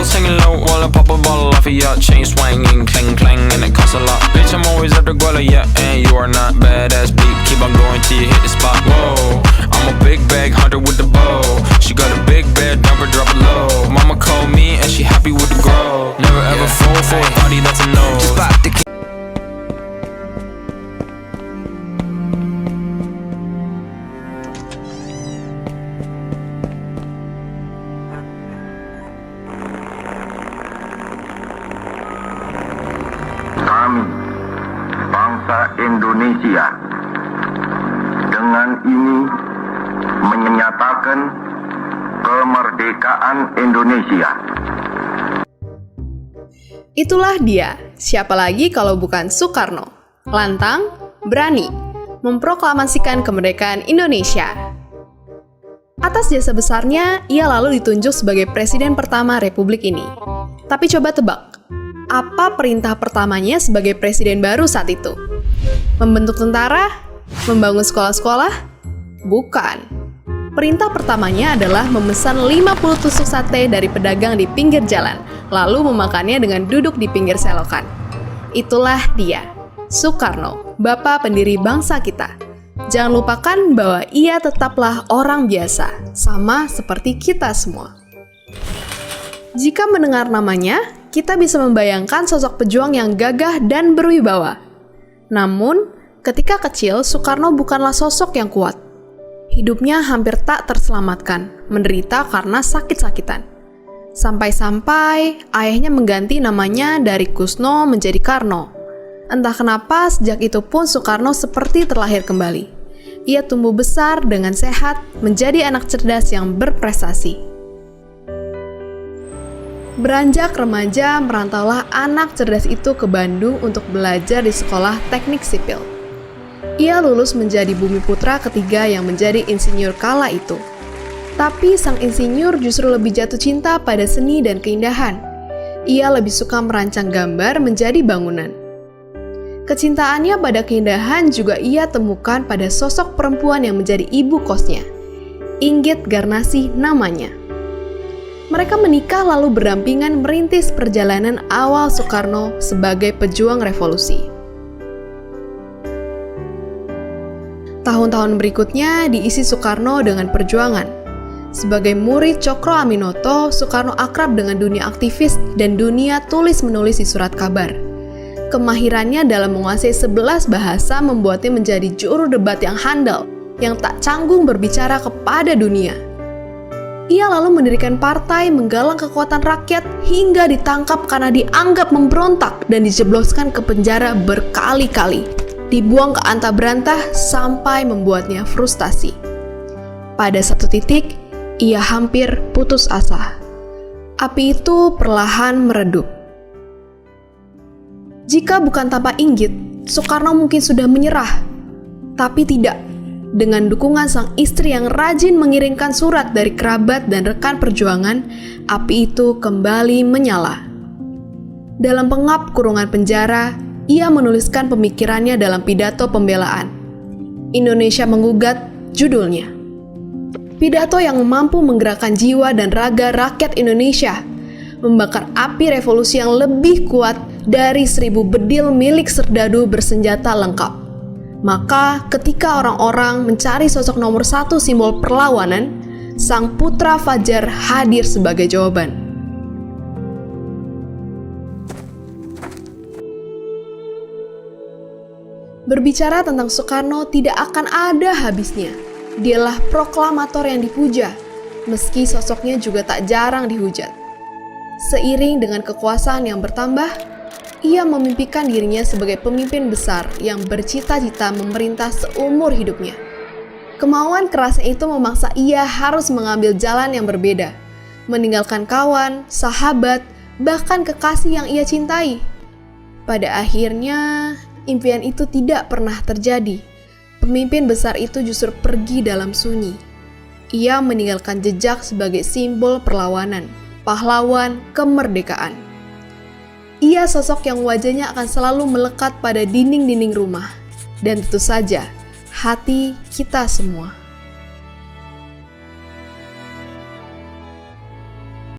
hoes hanging low while I pop a bottle off of ya. Chain swinging, clang clang, and it costs a lot. Bitch, I'm always at the guala, yeah, and you are not badass beat. Keep on going till you hit the spot. Whoa, I'm a big bag hunter with the bow. She got a big bed, number drop it low. Mama called me and she happy with the grow. Never ever fall for a body that's a no. Just pop the Kami, bangsa Indonesia, dengan ini menyatakan kemerdekaan Indonesia. Itulah dia, siapa lagi kalau bukan Soekarno. Lantang, berani, memproklamasikan kemerdekaan Indonesia. Atas jasa besarnya, ia lalu ditunjuk sebagai presiden pertama Republik ini. Tapi coba tebak, apa perintah pertamanya sebagai presiden baru saat itu? Membentuk tentara? Membangun sekolah-sekolah? Bukan. Perintah pertamanya adalah memesan 50 tusuk sate dari pedagang di pinggir jalan, lalu memakannya dengan duduk di pinggir selokan. Itulah dia, Soekarno, bapak pendiri bangsa kita. Jangan lupakan bahwa ia tetaplah orang biasa, sama seperti kita semua. Jika mendengar namanya, kita bisa membayangkan sosok pejuang yang gagah dan berwibawa. Namun, ketika kecil, Soekarno bukanlah sosok yang kuat. Hidupnya hampir tak terselamatkan, menderita karena sakit-sakitan. Sampai-sampai ayahnya mengganti namanya dari Kusno menjadi Karno. Entah kenapa sejak itu pun Soekarno seperti terlahir kembali. Ia tumbuh besar dengan sehat, menjadi anak cerdas yang berprestasi. Beranjak remaja, merantaulah anak cerdas itu ke Bandung untuk belajar di sekolah teknik sipil. Ia lulus menjadi bumi putra ketiga yang menjadi insinyur kala itu. Tapi sang insinyur justru lebih jatuh cinta pada seni dan keindahan. Ia lebih suka merancang gambar menjadi bangunan. Kecintaannya pada keindahan juga ia temukan pada sosok perempuan yang menjadi ibu kosnya. Inggit Garnasih namanya. Mereka menikah lalu berdampingan merintis perjalanan awal Soekarno sebagai pejuang revolusi. Tahun-tahun berikutnya diisi Soekarno dengan perjuangan. Sebagai murid Cokro Aminoto, Soekarno akrab dengan dunia aktivis dan dunia tulis-menulis di surat kabar. Kemahirannya dalam menguasai 11 bahasa membuatnya menjadi juru debat yang handal, yang tak canggung berbicara kepada dunia. Ia lalu mendirikan partai menggalang kekuatan rakyat hingga ditangkap karena dianggap memberontak dan dijebloskan ke penjara berkali-kali. Dibuang ke antah berantah sampai membuatnya frustasi. Pada satu titik, ia hampir putus asa. Api itu perlahan meredup. Jika bukan tanpa Inggit, Soekarno mungkin sudah menyerah. Tapi tidak. Dengan dukungan sang istri yang rajin mengirimkan surat dari kerabat dan rekan perjuangan, api itu kembali menyala. Dalam pengap kurungan penjara, ia menuliskan pemikirannya dalam pidato pembelaan. Indonesia Menggugat, judulnya. Pidato yang mampu menggerakkan jiwa dan raga rakyat Indonesia, membakar api revolusi yang lebih kuat dari 1000 bedil milik serdadu bersenjata lengkap. Maka ketika orang-orang mencari sosok nomor 1 simbol perlawanan, sang putra Fajar hadir sebagai jawaban. Berbicara tentang Soekarno tidak akan ada habisnya. Dialah proklamator yang dipuja, meski sosoknya juga tak jarang dihujat. Seiring dengan kekuasaan yang bertambah, ia memimpikan dirinya sebagai pemimpin besar yang bercita-cita memerintah seumur hidupnya. Kemauan kerasnya itu memaksa ia harus mengambil jalan yang berbeda, meninggalkan kawan, sahabat, bahkan kekasih yang ia cintai. Pada akhirnya, impian itu tidak pernah terjadi. Pemimpin besar itu justru pergi dalam sunyi. Ia meninggalkan jejak sebagai simbol perlawanan, pahlawan kemerdekaan. Ia sosok yang wajahnya akan selalu melekat pada dinding-dinding rumah. Dan tentu saja, hati kita semua.